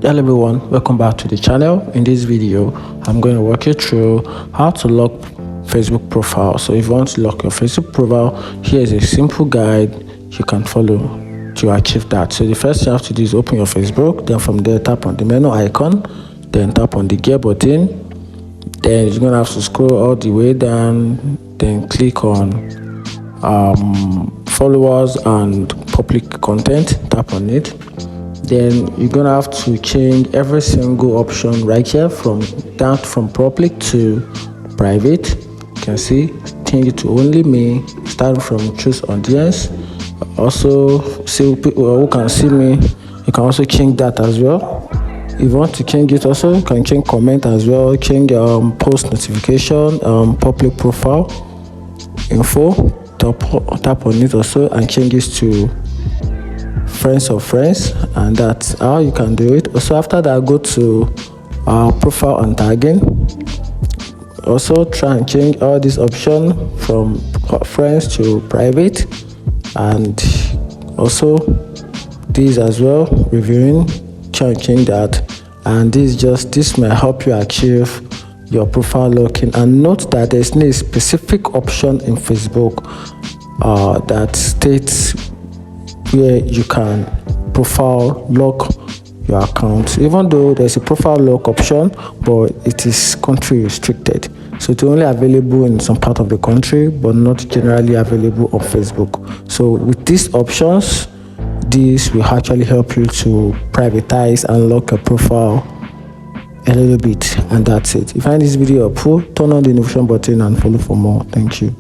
Hello everyone, welcome back to the channel. In this video I'm going to walk you through how to lock Facebook profile. So if you want to lock your Facebook profile, here is a simple guide you can follow to achieve that. So the first thing you have to do is open your Facebook, then from there tap on the menu icon, then tap on the gear button, then you're going to have to scroll all the way down, then click on followers and public content, tap on it. Then you're gonna have to change every single option right here from public to private. You can see, change it to only me, starting from choose audience. Also see people who can see me. You can also change that as well. If you want to change it also, you can change comment as well, change post notification, public profile info, tap on it also, and change this to friends of friends, and that's how you can do it. Also after that, go to profile and tagging. Also try and change all these options from friends to private, and also these as well, reviewing, try and change that. And this may help you achieve your profile locking. And note that there's no specific option in Facebook that states where you can profile lock your account, even though there's a profile lock option, but it is country restricted, so it's only available in some part of the country but not generally available on Facebook. So with these options, this will actually help you to privatize and lock your profile a little bit, and that's it. If you find this video helpful, turn on the notification button and follow for more. Thank you.